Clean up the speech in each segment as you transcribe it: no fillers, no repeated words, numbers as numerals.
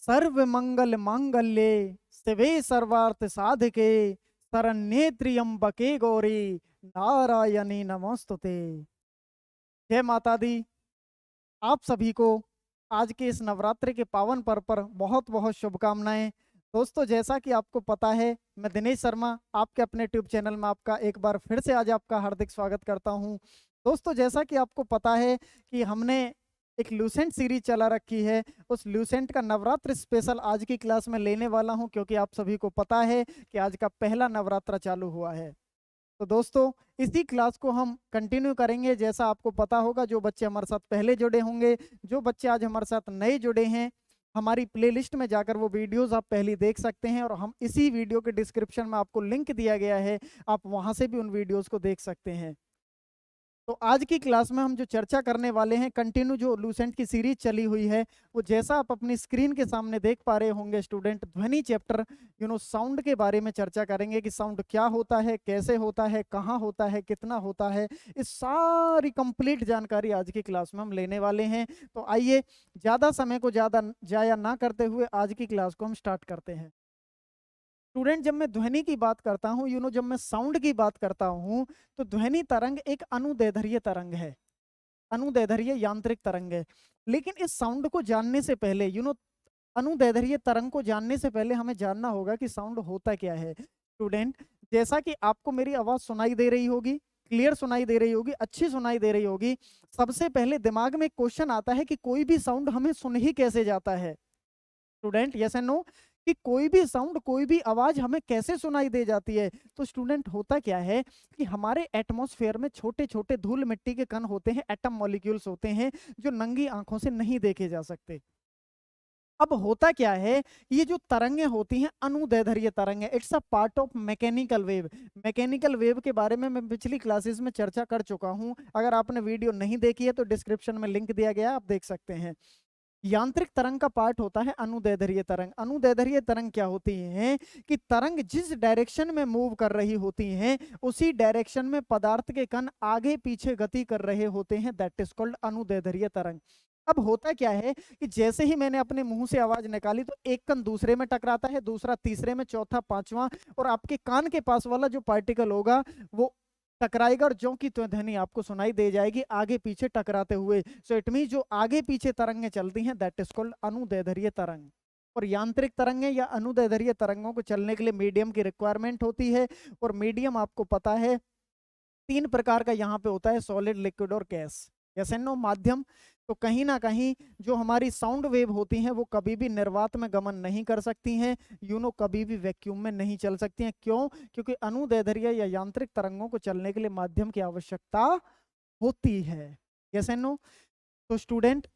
सर्व मंगल मांगल्ये शिवे सर्वार्थ साधके शरण्ये त्र्यंबके गौरी नारायणी नमोस्तुते। जय माता दी। आप सभी को आज के इस नवरात्रि के पावन पर्व पर बहुत बहुत शुभकामनाएं। दोस्तों, जैसा कि आपको पता है, मैं दिनेश शर्मा आपके अपने ट्यूब चैनल में आपका एक बार फिर से आज आपका हार्दिक स्वागत करता हूं। दोस्तों, जैसा कि आपको पता है कि हमने एक लूसेंट सीरीज चला रखी है। उस लूसेंट का नवरात्र स्पेशल आज की क्लास में लेने वाला हूं, क्योंकि आप सभी को पता है कि आज का पहला नवरात्र चालू हुआ है। तो दोस्तों, इसी क्लास को हम कंटिन्यू करेंगे। जैसा आपको पता होगा, जो बच्चे हमारे साथ पहले जुड़े होंगे, जो बच्चे आज हमारे साथ नए जुड़े हैं, हमारी प्लेलिस्ट में जाकर वो वीडियोस आप पहले देख सकते हैं, और हम इसी वीडियो के डिस्क्रिप्शन में आपको लिंक दिया गया है, आप वहां से भी उन वीडियोस को देख सकते हैं। तो आज की क्लास में हम जो चर्चा करने वाले हैं, कंटिन्यू जो लूसेंट की सीरीज चली हुई है, वो जैसा आप अपनी स्क्रीन के सामने देख पा रहे होंगे स्टूडेंट, ध्वनि चैप्टर साउंड के बारे में चर्चा करेंगे कि साउंड क्या होता है, कैसे होता है, कहाँ होता है, कितना होता है। इस सारी कंप्लीट जानकारी आज की क्लास में हम लेने वाले हैं। तो आइए, ज़्यादा समय को ज़्यादा जाया ना करते हुए आज की क्लास को हम स्टार्ट करते हैं। स्टूडेंट, जब मैं ध्वनि की बात करता हूँ, जब मैं साउंड की बात करता हूँ, तो ध्वनि तरंग एक अनुदैर्ध्य तरंग है, अनुदैर्ध्य यांत्रिक तरंग है। लेकिन इस साउंड को जानने से पहले, अनुदैर्ध्य तरंग को जानने से पहले हमें जानना होगा कि साउंड होता क्या है। स्टूडेंट, जैसा कि आपको मेरी आवाज सुनाई दे रही होगी, क्लियर सुनाई दे रही होगी, अच्छी सुनाई दे रही होगी, सबसे पहले दिमाग में क्वेश्चन आता है कि कोई भी साउंड हमें सुन ही कैसे जाता है। स्टूडेंट, यस एंड नो, कि कोई भी साउंड, कोई भी आवाज हमें कैसे सुनाई दे जाती है। तो स्टूडेंट, होता क्या है कि हमारे एटमॉस्फेयर में छोटे छोटे धूल मिट्टी के कण होते हैं, एटम मॉलिक्यूल्स होते हैं, जो नंगी आंखों से नहीं देखे जा सकते। अब होता क्या है, ये जो तरंगें होती हैं, अनुदैर्ध्य तरंग है, it's a part of mechanical wave. Mechanical wave के बारे में मैं पिछली क्लासेस में चर्चा कर चुका हूं। अगर आपने वीडियो नहीं देखी है तो डिस्क्रिप्शन में लिंक दिया गया है, आप देख सकते हैं। यांत्रिक तरंग का पार्ट होता है अनुदैर्ध्य तरंग। अनुदैर्ध्य तरंग क्या होती है कि तरंग जिस डायरेक्शन में मूव कर रही होती हैं, उसी डायरेक्शन में पदार्थ के कण आगे पीछे गति कर रहे होते हैं, दैट इज कॉल्ड अनुदैर्ध्य तरंग। अब होता क्या है कि जैसे ही मैंने अपने मुंह से आवाज निकाली, तो एक कण दूसरे में टकराता है, दूसरा तीसरे में, चौथा पांचवा, और आपके कान के पास वाला जो पार्टिकल होगा वो टकराएगा, और ज्यों की त्यों ध्वनि आपको सुनाई दे जाएगी आगे पीछे टकराते हुए। सो इट मीन जो आगे पीछे तरंगें चलती हैं, दैट इज कॉल्ड अनुदैर्ध्य तरंग। और यांत्रिक तरंगें या अनुदैर्ध्य तरंगों को चलने के लिए मीडियम की रिक्वायरमेंट होती है। और मीडियम आपको पता है तीन प्रकार का यहाँ पे होता है, सॉलिड, लिक्विड और गैस, यस एंड नो, माध्यम। तो कहीं ना कहीं जो हमारी साउंड वेव होती हैं, वो कभी भी निर्वात में गमन नहीं कर सकती हैं, कभी भी वैक्यूम में नहीं चल सकती हैं। क्यों? क्योंकि अनुदैर्ध्य या यांत्रिक तरंगों को चलने के लिए माध्यम की आवश्यकता होती है, यस एंड नो। तो स्टूडेंट,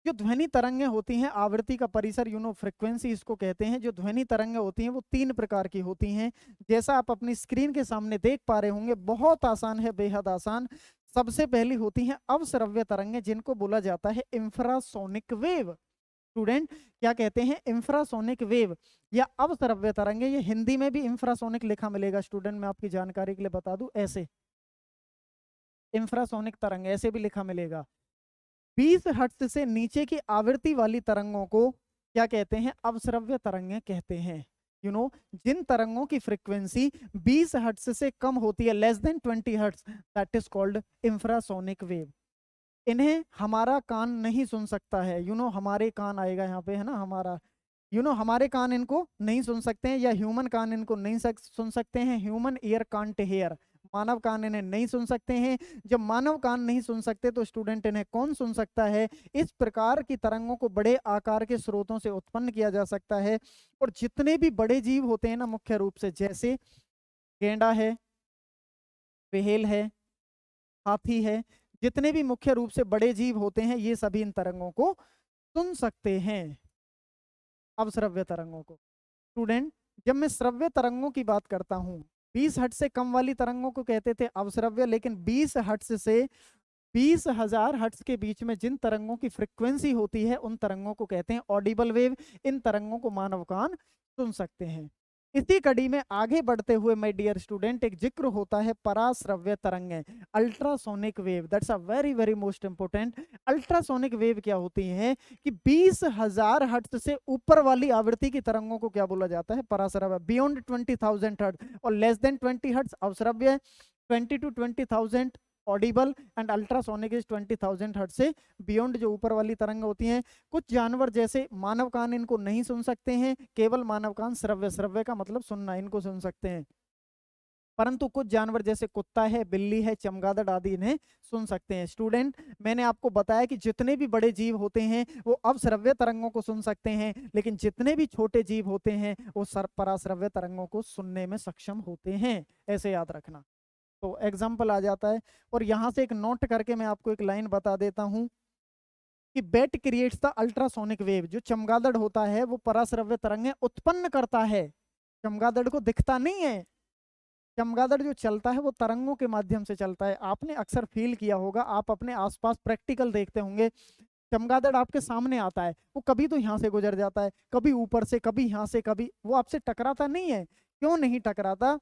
जो ध्वनि तरंगें होती हैं, आवृत्ति का परिसर, फ्रिक्वेंसी इसको कहते हैं, जो ध्वनि तरंगें होती हैं वो तीन प्रकार की होती हैं। जैसा आप अपनी स्क्रीन के सामने देख पा रहे होंगे, बहुत आसान है, बेहद आसान। सबसे पहली होती हैं अवश्रव्य तरंगें, जिनको बोला जाता है इंफ्रासोनिक वेव। स्टूडेंट, क्या कहते हैं? इंफ्रासोनिक वेव या अवश्रव्य तरंगें। ये हिंदी में भी इंफ्रासोनिक लिखा मिलेगा स्टूडेंट, मैं आपकी जानकारी के लिए बता दूं, ऐसे इंफ्रासोनिक तरंग ऐसे भी लिखा मिलेगा। 20 हर्ट्ज से नीचे की आवृत्ति वाली तरंगों को क्या कहते हैं? अवश्रव्य तरंगें कहते हैं। जिन तरंगों की फ्रीक्वेंसी 20 हर्ट्ज से कम होती है, less than 20 hertz, that is called infrasonic wave. इन्हें हमारा कान नहीं सुन सकता है। हमारे कान आएगा यहाँ पे, है ना, हमारा, हमारे कान इनको नहीं सुन सकते हैं, या ह्यूमन कान इनको नहीं सुन सकते हैं। ह्यूमन ईयर कांट हेयर, मानव कान इन्हें नहीं सुन सकते हैं। जब मानव कान नहीं सुन सकते, तो स्टूडेंट इन्हें कौन सुन सकता है? इस प्रकार की तरंगों को बड़े आकार के स्रोतों से उत्पन्न किया जा सकता है। और जितने भी बड़े जीव होते हैं ना, मुख्य रूप से, जैसे गेंडा है, व्हेल है, हाथी है, जितने भी मुख्य रूप से बड़े जीव होते हैं, ये सभी इन तरंगों को सुन सकते हैं, अवश्रव्य तरंगों को। स्टूडेंट, जब मैं श्रव्य तरंगों की बात करता हूं, 20 हर्ट्ज से कम वाली तरंगों को कहते थे अवश्रव्य, लेकिन 20 हर्ट्ज से 20,000 हर्ट्ज के बीच में जिन तरंगों की फ्रीक्वेंसी होती है, उन तरंगों को कहते हैं ऑडिबल वेव। इन तरंगों को मानव कान सुन सकते हैं। इसी कड़ी में आगे बढ़ते हुए माय डियर स्टूडेंट एक जिक्र होता है पराश्रव्य तरंगें, ultrasonic wave. That's a very very most important. Ultrasonic wave क्या होती है कि 20,000 हर्ट्ज से ऊपर वाली आवृत्ति की तरंगों को क्या बोला जाता है? पराश्रव्य। बियॉन्ड 20,000 हर्ट्ज और लेस देन 20 हर्ट्ज अवश्रव्य, 20 to 20,000 audible and ultrasonic is 20,000 hertz से बियॉन्ड जो ऊपर वाली तरंग होती हैं। कुछ जानवर जैसे मानव कान इनको नहीं सुन सकते हैं, केवल मानव कान श्रव्य, श्रव्य का मतलब सुनना, इनको सुन सकते हैं। परंतु कुछ जानवर जैसे कुत्ता है, बिल्ली है, चमगादड़ आदि इन्हें सुन सकते हैं। स्टूडेंट, मैंने आपको बताया कि जितने भी बड़े जीव होते हैं वो अवश्रव्य तरंगों को सुन सकते हैं, लेकिन जितने भी छोटे जीव होते हैं वो पराश्रव्य तरंगों को सुनने में सक्षम होते हैं। ऐसे याद रखना। तो एग्जाम्पल आ जाता है, और यहां से एक नोट करके मैं आपको एक लाइन बता देता हूं कि bat creates the ultrasonic wave. जो चमगादड़ होता है वो पराश्रव्य तरंगें उत्पन्न करता है। चमगादड़ को दिखता नहीं है, चमगादड़ जो चलता है वो तरंगों के माध्यम से चलता है। आपने अक्सर फील किया होगा, आप अपने आसपास प्रैक्टिकल देखते होंगे, चमगादड़ आपके सामने आता है, वो कभी तो यहाँ से गुजर जाता है, कभी ऊपर से, कभी यहाँ से, कभी वो आपसे टकराता नहीं है। क्यों नहीं टकराता?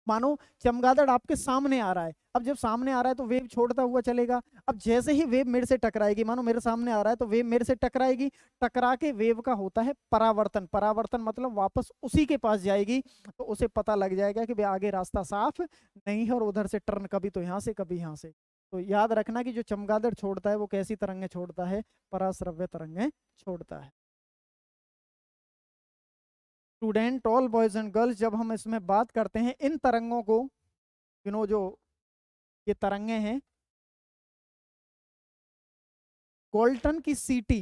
मानो चमगादड़ आपके सामने आ रहा है, अब जब सामने आ रहा है तो वेव छोड़ता हुआ चलेगा। अब जैसे ही वेव मेरे से टकराएगी, मानो मेरे सामने आ रहा है तो वेव मेरे से टकराएगी, टकरा के वेव का होता है परावर्तन। परावर्तन मतलब वापस उसी के पास जाएगी, तो उसे पता लग जाएगा कि भाई आगे रास्ता साफ नहीं है और उधर से टर्न, कभी तो यहाँ से कभी यहाँ से। तो याद रखना कि जो चमगादड़ छोड़ता है वो कैसी तरंगें छोड़ता है? पराश्रव्य तरंगें छोड़ता है। Student, all boys and girls, जब हम इसमें बात करते हैं इन तरंगों को, जो ये तरंगे हैं, गोल्टन की सीटी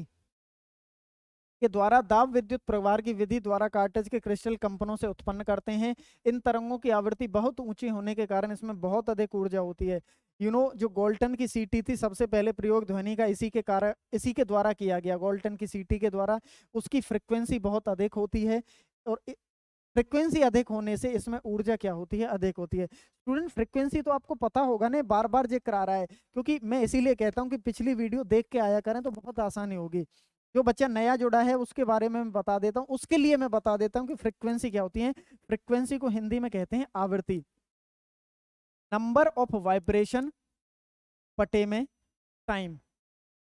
के द्वारा दाब विद्युत प्रवाह की विधि द्वारा कार्टेज के क्रिस्टल कंपनों से उत्पन्न करते हैं। इन तरंगों की आवृत्ति बहुत ऊंची होने के कारण इसमें बहुत अधिक ऊर्जा होती है। जो गोल्टन की सीटी थी, सबसे पहले प्रयोग ध्वनि का इसी के द्वारा किया गया, गोल्टन की सीटी के द्वारा। उसकी फ्रिक्वेंसी बहुत अधिक होती है, और फ्रिक्वेंसी अधिक होने से इसमें ऊर्जा क्या होती है? अधिक होती है। स्टूडेंट, फ्रिक्वेंसी तो आपको पता होगा ना, बार बार जिक्र आ रहा है, क्योंकि मैं इसीलिए कहता हूँ कि पिछली वीडियो देख के आया करें तो बहुत आसानी होगी। जो बच्चा नया जुड़ा है उसके बारे में मैं बता देता हूँ, उसके लिए मैं बता देता हूँ कि फ्रिक्वेंसी क्या होती है। फ्रिक्वेंसी को हिंदी में कहते हैं आवृत्ति। नंबर ऑफ वाइब्रेशन बटे में टाइम।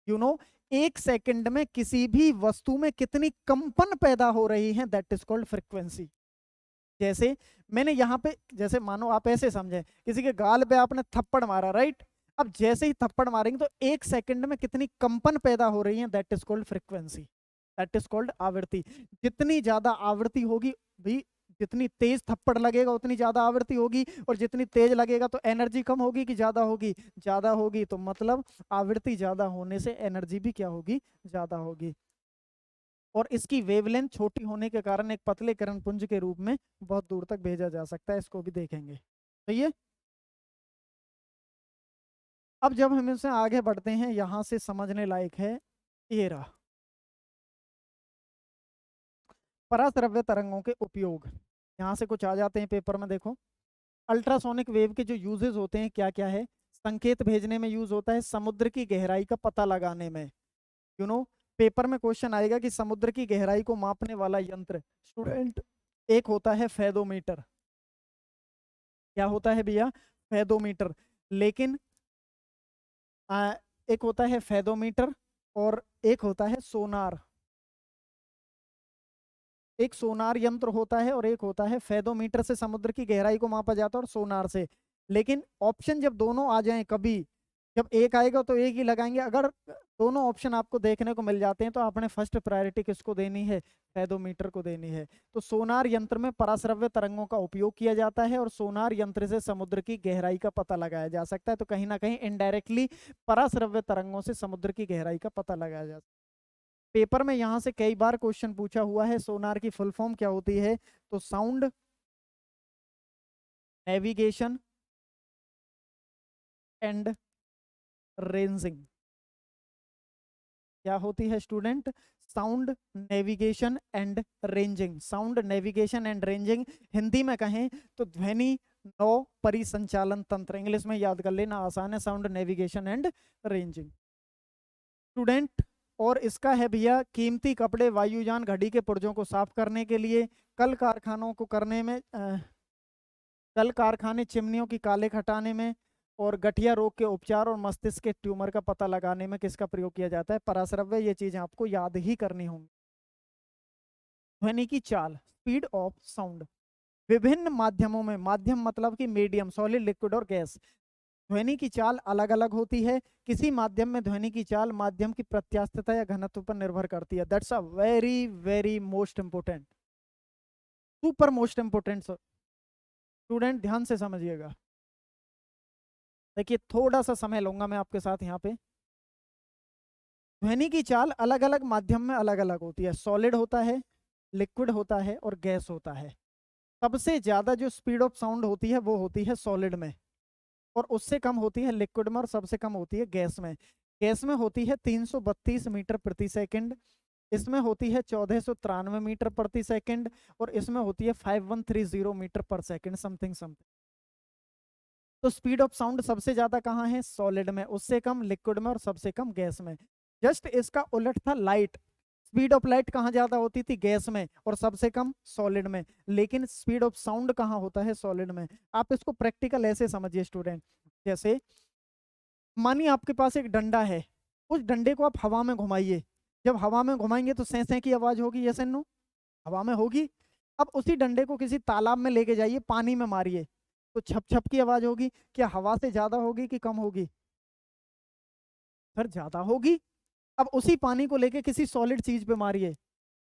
यू नो एक सेकंड में किसी भी वस्तु में कितनी कंपन पैदा हो रही है, दैट इज कॉल्ड फ्रिक्वेंसी। जैसे मैंने यहाँ पे, जैसे मानो आप ऐसे समझे, किसी के गाल पे आपने थप्पड़ मारा, राइट? अब जैसे ही थप्पड़ मारेंगे तो एक सेकंड में कितनी कंपन पैदा हो रही है, that is called frequency, that is called आवृत्ति। जितनी ज्यादा आवृत्ति होगी भी, जितनी तेज थप्पड़ लगेगा उतनी ज्यादा आवृत्ति होगी, और जितनी तेज लगेगा तो एनर्जी कम होगी कि ज्यादा होगी? ज्यादा होगी। तो मतलब आवृत्ति ज्यादा होने से एनर्जी भी क्या होगी? ज्यादा होगी। और इसकी वेवलेंथ छोटी होने के कारण एक पतले किरण पुंज के रूप में बहुत दूर तक भेजा जा सकता है। इसको भी देखेंगे, सही है। अब जब हम इससे आगे बढ़ते हैं, यहां से समझने लायक है ये रहा, पराश्रव्य तरंगों के उपयोग। यहां से कुछ आ जाते हैं पेपर में, देखो। अल्ट्रासोनिक वेव के जो यूजेस होते हैं क्या क्या है? संकेत भेजने में यूज होता है, समुद्र की गहराई का पता लगाने में। यू नो पेपर में क्वेश्चन आएगा कि समुद्र की गहराई को मापने वाला यंत्र, स्टूडेंट, एक होता है फेदोमीटर। क्या होता है भैया? फेदोमीटर। लेकिन एक होता है फेदोमीटर और एक होता है सोनार। एक सोनार यंत्र होता है और एक होता है फेदोमीटर से समुद्र की गहराई को मापा जाता है, और सोनार से। लेकिन ऑप्शन जब दोनों आ जाएं, कभी जब एक आएगा तो एक ही लगाएंगे। अगर दोनों ऑप्शन आपको देखने को मिल जाते हैं तो आपने फर्स्ट प्रायोरिटी किसको देनी है? फेदोमीटर को देनी है। तो सोनार यंत्र में पराश्रव्य तरंगों का उपयोग किया जाता है, और सोनार यंत्र से समुद्र की गहराई का पता लगाया जा सकता है। तो कहीं ना कहीं इनडायरेक्टली पराश्रव्य तरंगों से समुद्र की गहराई का पता लगाया जा सकता है। पेपर में यहां से कई बार क्वेश्चन पूछा हुआ है, सोनार की फुल फॉर्म क्या होती है? तो साउंड नेविगेशन एंड रेंजिंग। क्या होती है student? Sound navigation and ranging. Sound navigation and ranging Hindi में कहें तो ध्वनि नौ परिसंचालन तंत्र। इंग्लिश में याद कर लेना, आसान है, sound navigation and ranging. Student, और इसका है भैया कीमती कपड़े, वायुयान, घड़ी के पुर्जों को साफ करने के लिए, कल कारखानों को करने में कल कारखाने चिमनियों की कालिख हटाने में और गठिया रोग के उपचार और मस्तिष्क के ट्यूमर का पता लगाने में किसका प्रयोग किया जाता है? पराश्रव्य। ये चीजें आपको याद ही करनी होंगी। ध्वनि की चाल, स्पीड ऑफ साउंड, विभिन्न माध्यमों में, माध्यम मतलब कि मीडियम, सॉलिड, लिक्विड और गैस, ध्वनि की चाल अलग अलग होती है। किसी माध्यम में ध्वनि की चाल माध्यम की प्रत्यास्थता या घनत्व पर निर्भर करती है। That's a very very most important, super most important. Student ध्यान से समझिएगा। देखिए थोड़ा सा समय लूंगा मैं आपके साथ यहाँ पे। ध्वनि की चाल अलग अलग माध्यम में अलग अलग होती है। सॉलिड होता है, लिक्विड होता है और गैस होता है। सबसे ज्यादा जो स्पीड ऑफ साउंड होती है वो होती है सॉलिड में, और उससे कम होती है लिक्विड में, और सबसे कम होती है गैस में। गैस में होती है 332 मीटर प्रति सेकंड, इसमें होती है 1493 मीटर प्रति सेकंड, और इसमें होती है 5130 मीटर पर सेकंड, समथिंग समथिंग। तो स्पीड ऑफ साउंड सबसे ज्यादा कहाँ है? सॉलिड में, उससे कम लिक्विड में और सबसे कम गैस में। जस्ट इसका उलट था लाइट। स्पीड ऑफ लाइट कहाँ ज्यादा होती थी? गैस में, और सबसे कम सॉलिड में। लेकिन स्पीड ऑफ साउंड कहाँ होता है? सॉलिड में। आप इसको प्रैक्टिकल ऐसे समझिए स्टूडेंट, जैसे मानिए आपके पास एक डंडा है, उस डंडे को आप हवा में घुमाइए। जब हवा में घुमाएंगे तो सैं सैं की आवाज होगी, यस एंड नो? हवा में होगी। अब उसी डंडे को किसी तालाब में लेके जाइए, पानी में मारिए, तो छप छप की आवाज होगी। क्या हवा से ज्यादा होगी कि कम होगी? सर ज्यादा होगी। अब उसी पानी को लेके किसी सॉलिड चीज पे मारिए,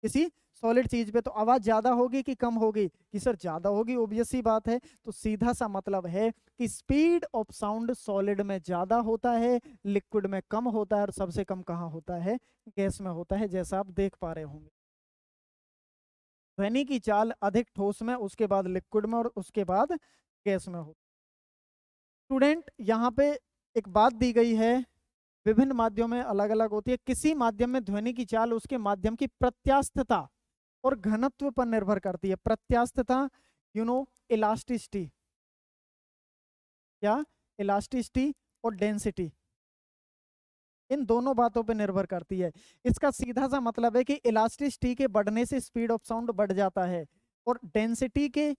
किसी सॉलिड चीज पे, तो आवाज ज्यादा होगी कि कम होगी? कि सर ज्यादा होगी, ऑब्वियस सी बात है। तो सीधा सा मतलब है कि स्पीड ऑफ साउंड सॉलिड में ज्यादा होता है, लिक्विड में कम होता है, और सबसे कम कहाँ होता है? गैस में होता है, जैसा आप देख पा रहे होंगे। ध्वनि की चाल अधिक ठोस में, उसके बाद लिक्विड में, और उसके बाद गैस में हो। स्टूडेंट यहाँ पे एक बात दी गई है, विभिन्न माध्यमों में अलग अलग होती है। किसी माध्यम में ध्वनि की चाल उसके माध्यम की प्रत्यास्थता और घनत्व पर निर्भर करती है। प्रत्यास्थता, इलास्टिसिटी, क्या? इलास्टिसिटी और डेंसिटी, इन दोनों बातों पर निर्भर करती है। इसका सीधा सा मतलब है कि इलास्टिसिटी के बढ़ने से स्पीड ऑफ साउंड बढ़ जाता है, और डेंसिटी के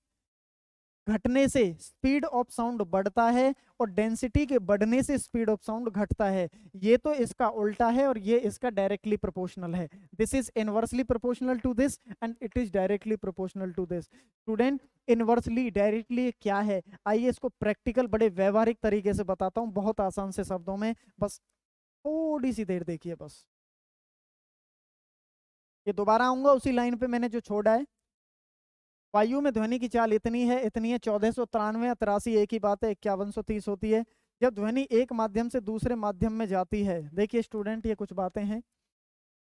घटने से स्पीड ऑफ साउंड बढ़ता है, और डेंसिटी के बढ़ने से स्पीड ऑफ साउंड घटता है। ये तो इसका उल्टा है, और ये इसका डायरेक्टली प्रोपोर्शनल है। This is inversely proportional to this, and it is directly proportional to this. Student inversely directly क्या है? आइए इसको प्रैक्टिकल बड़े व्यवहारिक तरीके से बताता हूँ, बहुत आसान से शब्दों में। बस थोड़ी सी देर देखिए बस। ये दोबारा आऊंगा उसी लाइन पे मैंने जो छोड़ा है। वायु में ध्वनि की चाल इतनी है, इतनी है, 1493, 83 एक ही बात है, 5130 होती है। जब ध्वनि एक माध्यम से दूसरे माध्यम में जाती है, देखिए स्टूडेंट ये कुछ बातें हैं।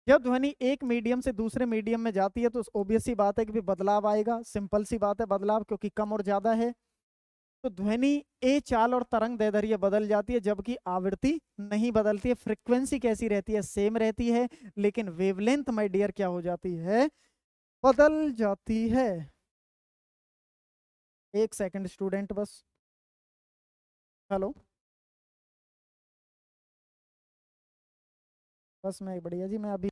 जब ध्वनि एक मीडियम से दूसरे मीडियम में जाती है तो ऑब्वियस सी बात है कि भी बदलाव आएगा, सिंपल सी बात है बदलाव, क्योंकि कम और ज्यादा है। तो ध्वनि ए चाल और तरंग दैर्ध्य बदल जाती है, जबकि आवृत्ति नहीं बदलती है। फ्रीक्वेंसी कैसी रहती है? सेम रहती है, लेकिन वेवलेंथ माय डियर क्या हो जाती है? बदल जाती है। एक सेकंड स्टूडेंट बस। हेलो, बस मैं बढ़िया जी, मैं अभी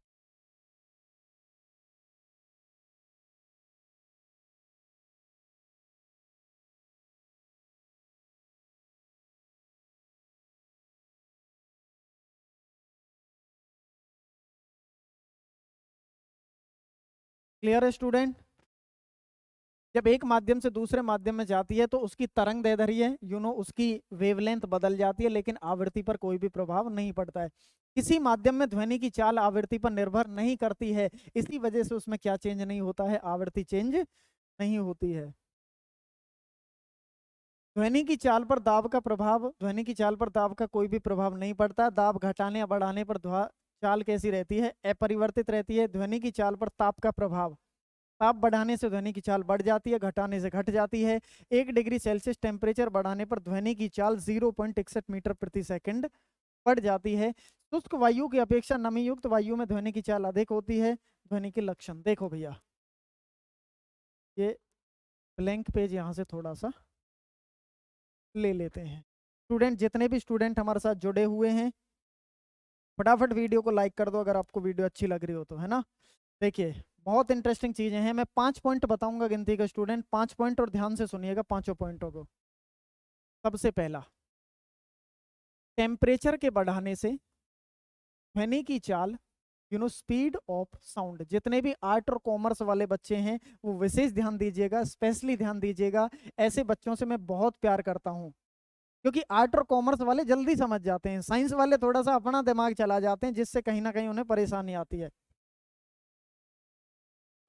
क्लियर है स्टूडेंट? जब एक माध्यम से दूसरे माध्यम में जाती है तो उसकी तरंग दैर्ध्य उसकी वेवलेंथ बदल जाती है, लेकिन आवृत्ति पर कोई भी प्रभाव नहीं पड़ता है। किसी माध्यम में ध्वनि की चाल आवृत्ति पर निर्भर नहीं करती है, इसी वजह से उसमें क्या चेंज नहीं होता है? आवृत्ति चेंज नहीं होती है। ध्वनि की चाल पर दाब का प्रभाव, ध्वनि की चाल पर दाब का कोई भी प्रभाव नहीं पड़ता। दाब घटाने या बढ़ाने पर चाल कैसी रहती है? अपरिवर्तित रहती है। ध्वनि की चाल पर ताप का प्रभाव, ताप बढ़ाने से ध्वनि की चाल बढ़ जाती है, घटाने से घट जाती है। 1 डिग्री सेल्सियस टेम्परेचर बढ़ाने पर ध्वनि की चाल 0.61 मीटर प्रति सेकंड बढ़ जाती है। शुष्क वायु की अपेक्षा नमी युक्त वायु में ध्वनि की चाल अधिक होती है। ध्वनि के लक्षण देखो भैया, ये ब्लैंक पेज यहाँ से थोड़ा सा ले लेते हैं। स्टूडेंट जितने भी स्टूडेंट हमारे साथ जुड़े हुए हैं, फटाफट वीडियो को लाइक कर दो अगर आपको वीडियो अच्छी लग रही हो तो, है ना? देखिए बहुत इंटरेस्टिंग चीजें हैं। मैं 5 पॉइंट बताऊंगा गिनती का स्टूडेंट, 5 पॉइंट, और ध्यान से सुनिएगा पांचों पॉइंटों को। सबसे पहला, टेम्परेचर के बढ़ाने से ध्वनि की चाल, स्पीड ऑफ साउंड। जितने भी आर्ट और कॉमर्स वाले बच्चे हैं वो विशेष ध्यान दीजिएगा, स्पेशली ध्यान दीजिएगा। ऐसे बच्चों से मैं बहुत प्यार करता हूँ, क्योंकि आर्ट और कॉमर्स वाले जल्दी समझ जाते हैं, साइंस वाले थोड़ा सा अपना दिमाग चला जाते हैं, जिससे कहीं ना कहीं उन्हें परेशानी आती है।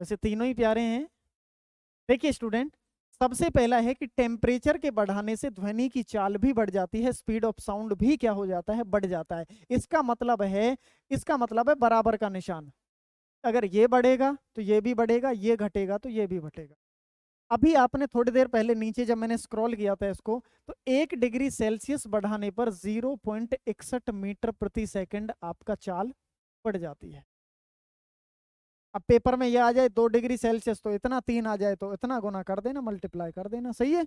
वैसे तीनों ही प्यारे हैं। देखिए स्टूडेंट, सबसे पहला है कि टेम्परेचर के बढ़ाने से ध्वनि की चाल भी बढ़ जाती है, स्पीड ऑफ साउंड भी क्या हो जाता है, बढ़ जाता है। इसका मतलब है बराबर का निशान। अगर ये बढ़ेगा तो ये भी बढ़ेगा, ये घटेगा तो ये भी घटेगा। अभी आपने थोड़ी देर पहले नीचे जब मैंने स्क्रॉल किया था इसको, तो 1 डिग्री सेल्सियस बढ़ाने पर 0.61 मीटर प्रति सेकंड आपका चाल बढ़ जाती है। अब पेपर में ये आ जाए 2 डिग्री सेल्सियस तो इतना, 3 आ जाए तो इतना, गुना कर देना, मल्टीप्लाई कर देना, सही है।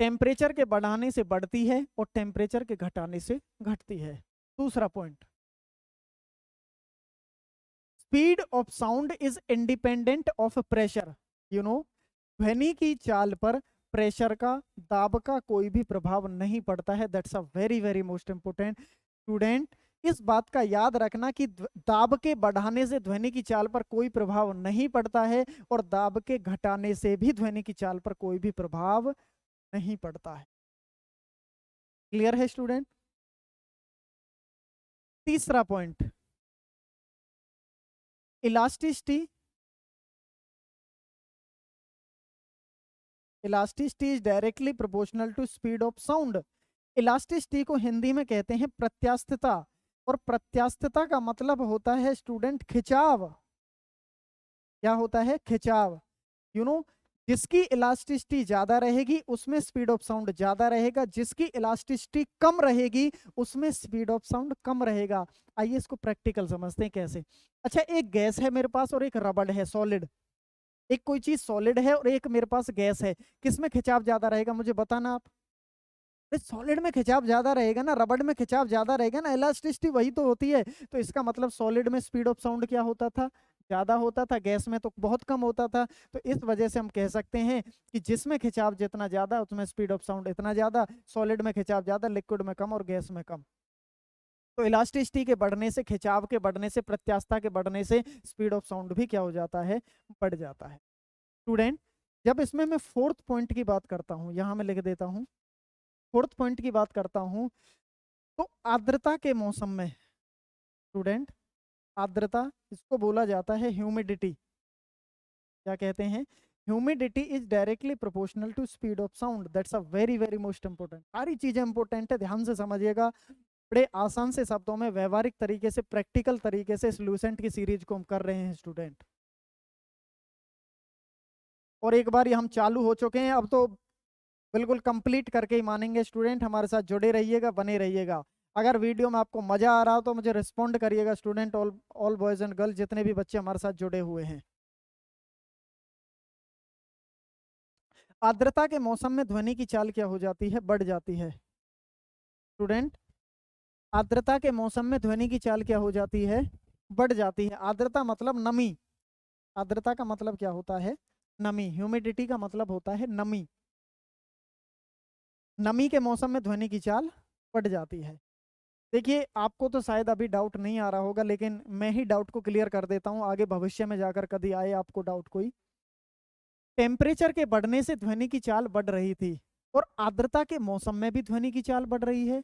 टेम्परेचर के बढ़ाने से बढ़ती है और टेम्परेचर के घटाने से घटती है। दूसरा point, speed of sound is independent of pressure. ध्वनि की चाल पर प्रेशर का, दाब का कोई भी प्रभाव नहीं पड़ता है। That's a very very most important student. इस बात का याद रखना कि दाब के बढ़ाने से ध्वनि की चाल पर कोई प्रभाव नहीं पड़ता है, और दाब के घटाने से भी ध्वनि की चाल पर कोई भी प्रभाव नहीं पड़ता है। क्लियर है स्टूडेंट? तीसरा point, elasticity. Elasticity is directly proportional to speed of sound. Elasticity को हिंदी में कहते हैं प्रत्यास्थता, और प्रत्यास्थता का मतलब होता है स्टूडेंट खिंचाव। क्या होता है? खिंचाव। यू नो जिसकी इलास्टिसिटी ज्यादा रहेगी उसमें स्पीड ऑफ साउंड ज्यादा रहेगा, जिसकी इलास्टिसिटी कम रहेगी उसमें स्पीड ऑफ साउंड कम रहेगा। आइए इसको प्रैक्टिकल समझते हैं कैसे। अच्छा, एक गैस है मेरे पास और एक रबड़ है, सॉलिड। एक कोई चीज सॉलिड है और एक मेरे पास गैस है, किसमें खिंचाव ज्यादा रहेगा मुझे बताना आप। सॉलिड में खिंचाव ज्यादा रहेगा ना, रबड़ में खिंचाव ज्यादा रहेगा ना, इलास्टिसिटी वही तो होती है। तो इसका मतलब सॉलिड में स्पीड ऑफ साउंड क्या होता था? ज्यादा होता था, गैस में तो बहुत कम होता था। तो इस वजह से हम कह सकते हैं कि जिसमें खिंचाव जितना ज्यादा उसमें स्पीड ऑफ साउंड इतना ज्यादा। सॉलिड में खिंचाव ज्यादा, लिक्विड में कम और गैस में कम। तो इलास्टिसिटी के बढ़ने से, खिंचाव के बढ़ने से, प्रत्यास्थता के बढ़ने से स्पीड ऑफ साउंड भी क्या हो जाता है? बढ़ जाता है। स्टूडेंट, जब इसमें मैं फोर्थ पॉइंट की बात करता हूं, यहां मैं लिख देता हूं, फोर्थ पॉइंट की बात करता हूं, तो आर्द्रता के मौसम में स्टूडेंट, आर्द्रता, इसको बोला जाता है ह्यूमिडिटी। क्या कहते हैं? Humidity is directly proportional to speed of sound. That's a very very most important. सारी चीजें इंपोर्टेंट है, ध्यान से समझिएगा। बड़े आसान से शब्दों में, व्यवहारिक तरीके से, प्रैक्टिकल तरीके से इस लूसेंट की सीरीज को हम कर रहे हैं स्टूडेंट। और एक बार ये हम चालू हो चुके हैं, अब तो बिल्कुल कंप्लीट करके ही मानेंगे स्टूडेंट। हमारे साथ जुड़े रहिएगा, बने रहिएगा। अगर वीडियो में आपको मजा आ रहा हो तो मुझे रिस्पॉन्ड करिएगा student, all all boys and girls जितने भी बच्चे हमारे साथ जुड़े हुए हैं। आर्द्रता के मौसम में ध्वनि की चाल क्या हो जाती है? बढ़ जाती है। स्टूडेंट, आर्द्रता के मौसम में ध्वनि की चाल क्या हो जाती है? बढ़ जाती है। आर्द्रता मतलब नमी। आर्द्रता का मतलब क्या होता है? नमी। ह्यूमिडिटी का मतलब होता है नमी। नमी के मौसम में ध्वनि की चाल बढ़ जाती है। देखिए, आपको तो शायद अभी डाउट नहीं आ रहा होगा, लेकिन मैं ही डाउट को क्लियर कर देता हूं, आगे भविष्य में जाकर कभी आए आपको डाउट कोई। टेम्परेचर के बढ़ने से ध्वनि की चाल बढ़ रही थी, और आर्द्रता के मौसम में भी ध्वनि की चाल बढ़ रही है।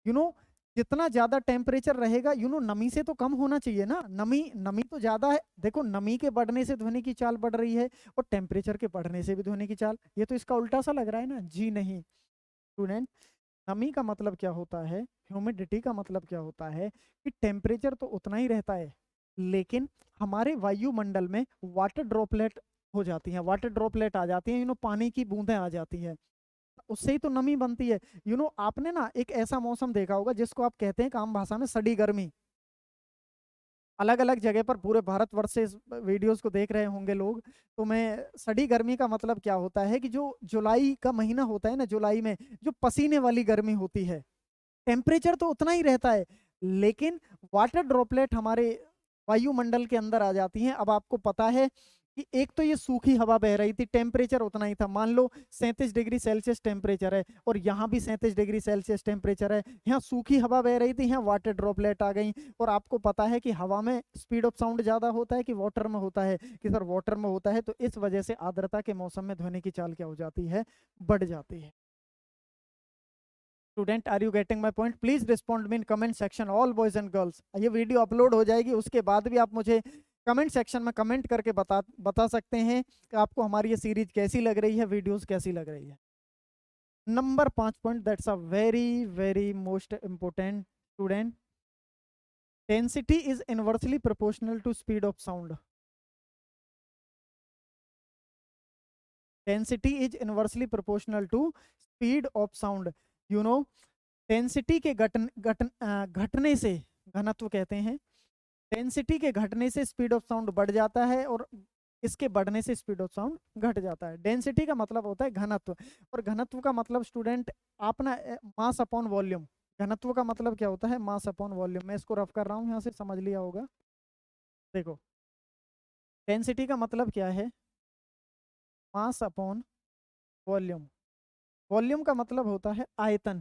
यू नो जितना ज्यादा टेम्परेचर रहेगा, नमी से तो कम होना चाहिए ना, नमी नमी तो ज्यादा है। देखो, नमी के बढ़ने से ध्वनि की चाल बढ़ रही है, और टेम्परेचर के बढ़ने से भी ध्वनि की चाल, ये तो इसका उल्टा सा लग रहा है ना? जी नहीं स्टूडेंट, नमी का मतलब क्या होता है, ह्यूमिडिटी का मतलब क्या होता है कि टेम्परेचर तो उतना ही रहता है, लेकिन हमारे वायुमंडल में वाटर ड्रॉपलेट हो जाती हैं, वाटर ड्रॉपलेट आ जाती हैं, पानी की बूंदें आ जाती हैं, उससे ही तो नमी बनती है। आपने ना एक ऐसा मौसम देखा होगा जिसको आप कहते हैं आम भाषा में सड़ी गर्मी। अलग अलग जगह पर पूरे भारतवर्ष से इस वीडियोस को देख रहे होंगे लोग। तो मैं, सड़ी गर्मी का मतलब क्या होता है कि जो जुलाई का महीना होता है ना, जुलाई में जो पसीने वाली गर्मी होती है, टेम्परेचर तो उतना ही रहता है, लेकिन वाटर ड्रॉपलेट हमारे वायुमंडल के अंदर आ जाती हैं। अब आपको पता है कि एक तो ये सूखी हवा बह रही थी, टेम्परेचर उतना ही था, मान लो 37 डिग्री सेल्सियस टेम्परेचर है और यहाँ भी 37 डिग्री सेल्सियस टेम्परेचर है। यहाँ सूखी हवा बह रही थी, यहाँ वाटर ड्रॉपलेट आ गई। और आपको पता है कि हवा में स्पीड ऑफ साउंड ज्यादा होता है कि वाटर में होता है, कि सर वाटर में होता है। तो इस वजह से आर्द्रता के मौसम में ध्वनि की चाल क्या हो जाती है, बढ़ जाती है। Student, are you getting my point? Please respond me in comment section, all boys and girls. ये वीडियो अपलोड हो जाएगी, उसके बाद भी आप मुझे कमेंट सेक्शन में कमेंट करके बता सकते हैं कि आपको हमारी ये सीरीज कैसी लग रही है, वीडियोस कैसी लग रही है। Number 5 point, that's a very very most important student. Density is inversely proportional to speed of sound. Density is inversely proportional to speed of sound. You know, density के घटने से, घनत्व कहते हैं, डेंसिटी के घटने से स्पीड ऑफ साउंड बढ़ जाता है और इसके बढ़ने से स्पीड ऑफ साउंड घट जाता है। डेंसिटी का मतलब होता है घनत्व, और घनत्व का मतलब स्टूडेंट आप ना मास अपॉन वॉल्यूम। घनत्व का मतलब क्या होता है, मास अपॉन वॉल्यूम। मैं इसको रफ कर रहा हूँ, यहाँ से समझ लिया होगा। देखो, डेंसिटी का मतलब क्या है, मास अपॉन वॉल्यूम। वॉल्यूम का मतलब होता है आयतन।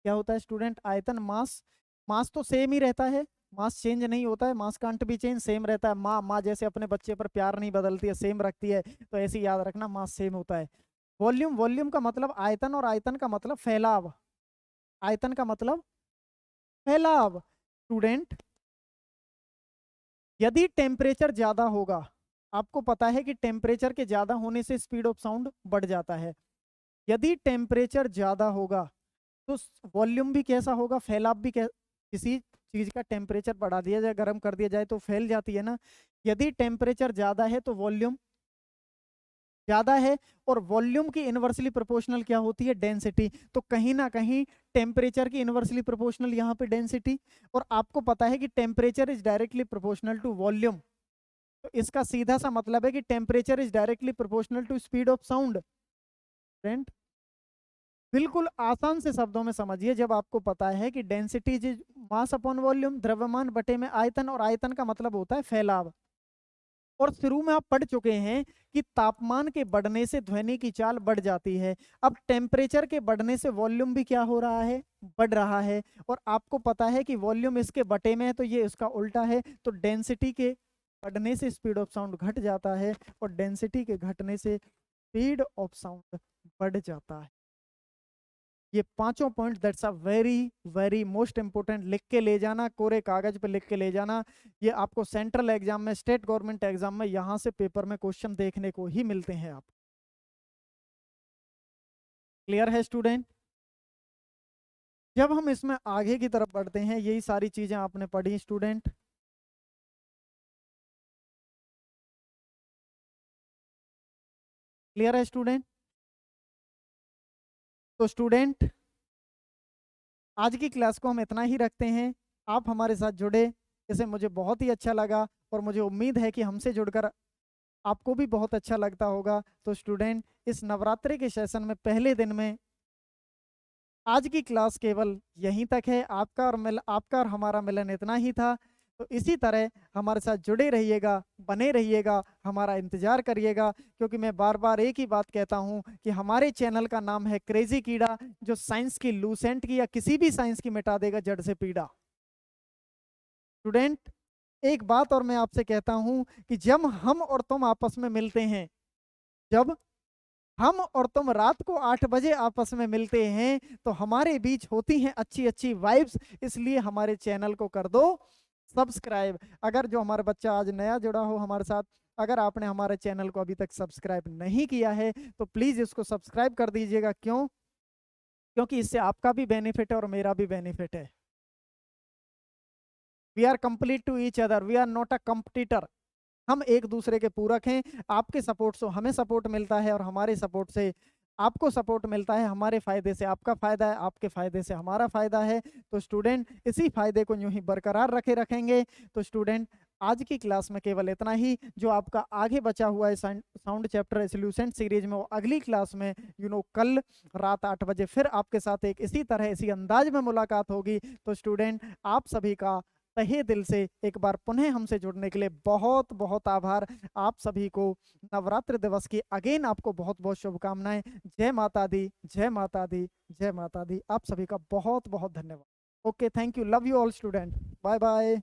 क्या होता है स्टूडेंट, आयतन। मास, मास तो सेम ही रहता है, मास चेंज नहीं होता है, मास कांट भी चेंज, सेम रहता है। माँ माँ जैसे अपने बच्चे पर प्यार नहीं बदलती है, सेम रखती है, तो ऐसे ही याद रखना, मास सेम होता है। वॉल्यूम, वॉल्यूम का मतलब आयतन, और आयतन का मतलब फैलाव। आयतन का मतलब फैलाव। स्टूडेंट, यदि टेम्परेचर ज्यादा होगा, आपको पता है कि टेम्परेचर के ज्यादा होने से स्पीड ऑफ साउंड बढ़ जाता है। यदि टेम्परेचर ज्यादा होगा तो वॉल्यूम भी कैसा होगा, फैलाव भी किसी चीज का टेम्परेचर बढ़ा दिया जाए, गर्म कर दिया जाए तो फैल जाती है ना। यदि टेम्परेचर ज्यादा है तो वॉल्यूम ज्यादा है, और वॉल्यूम की इनवर्सली प्रोपोर्शनल क्या होती है, डेंसिटी। तो कहीं ना कहीं टेम्परेचर की इनवर्सली प्रोपोर्शनल यहाँ पे डेंसिटी। और आपको पता है कि temperature is directly proportional to volume, तो इसका सीधा सा मतलब है कि temperature is directly proportional to speed of sound. Friend, बिल्कुल आसान से शब्दों में समझिए, जब आपको पता है कि density is mass upon volume, द्रव्यमान बटे में आयतन, और आयतन का मतलब होता है फैलाव। और शुरू में आप पढ़ चुके हैं कि तापमान के बढ़ने से ध्वनि की चाल बढ़ जाती है। अब टेम्परेचर के बढ़ने से वॉल्यूम भी क्या हो रहा है, बढ़ रहा है। और आपको पता है कि वॉल्यूम इसके बटे में है, तो ये इसका उल्टा है। तो डेंसिटी के बढ़ने से स्पीड ऑफ साउंड घट जाता है, और डेंसिटी के घटने से स्पीड ऑफ साउंड बढ़ जाता है। ये पांचों point, that's a very very most important, लिख के ले जाना, कोरे कागज पे लिख के ले जाना। ये आपको सेंट्रल एग्जाम में, स्टेट गवर्नमेंट एग्जाम में, यहां से पेपर में क्वेश्चन देखने को ही मिलते हैं। आप क्लियर है स्टूडेंट? जब हम इसमें आगे की तरफ बढ़ते हैं, यही सारी चीजें आपने पढ़ी स्टूडेंट। क्लियर है स्टूडेंट? तो स्टूडेंट, आज की क्लास को हम इतना ही रखते हैं। आप हमारे साथ जुड़े, इसे मुझे बहुत ही अच्छा लगा, और मुझे उम्मीद है कि हमसे जुड़कर आपको भी बहुत अच्छा लगता होगा। तो स्टूडेंट, इस नवरात्रि के सेशन में पहले दिन में आज की क्लास केवल यहीं तक है। आपका और हमारा मिलन इतना ही था। तो इसी तरह हमारे साथ जुड़े रहिएगा, बने रहिएगा, हमारा इंतजार करिएगा, क्योंकि मैं बार बार एक ही बात कहता हूं कि हमारे चैनल का नाम है क्रेजी कीड़ा, जो साइंस की लूसेंट की या किसी भी साइंस की मिटा देगा जड़ से पीड़ा। स्टूडेंट, एक बात और मैं आपसे कहता हूं कि जब हम और तुम आपस में मिलते हैं, जब हम और तुम रात को 8 बजे आपस में मिलते हैं, तो हमारे बीच होती हैं अच्छी अच्छी वाइब्स। इसलिए हमारे चैनल को कर दो सब्सक्राइब। अगर जो हमारा बच्चा आज नया जुड़ा हो हमारे साथ, अगर आपने हमारे चैनल को अभी तक सब्सक्राइब नहीं किया है, तो प्लीज इसको सब्सक्राइब कर दीजिएगा। क्यों? क्योंकि इससे आपका भी बेनिफिट है और मेरा भी बेनिफिट है। We are complete to each other, we are not a competitor. हम एक दूसरे के पूरक हैं। आपके सपोर्ट से हमें सपोर्ट मिलता है, और हमारे सपोर्ट से आपको सपोर्ट मिलता है। हमारे फायदे से आपका फायदा है, आपके फायदे से हमारा फायदा है। तो स्टूडेंट, इसी फायदे को यूं ही बरकरार रखेंगे। तो स्टूडेंट, आज की क्लास में केवल इतना ही। जो आपका आगे बचा हुआ है साउंड चैप्टर सॉल्यूशन सीरीज में, वो अगली क्लास में कल रात 8 बजे फिर आपके साथ एक इसी तरह इसी अंदाज में मुलाकात होगी। तो स्टूडेंट, आप सभी का तहे दिल से एक बार पुनः हमसे जुड़ने के लिए बहुत बहुत आभार। आप सभी को नवरात्र दिवस की अगेन आपको बहुत बहुत शुभकामनाएं। जय माता दी, जय माता दी, जय माता दी। आप सभी का बहुत बहुत धन्यवाद। Okay, thank you, love you all student, bye bye.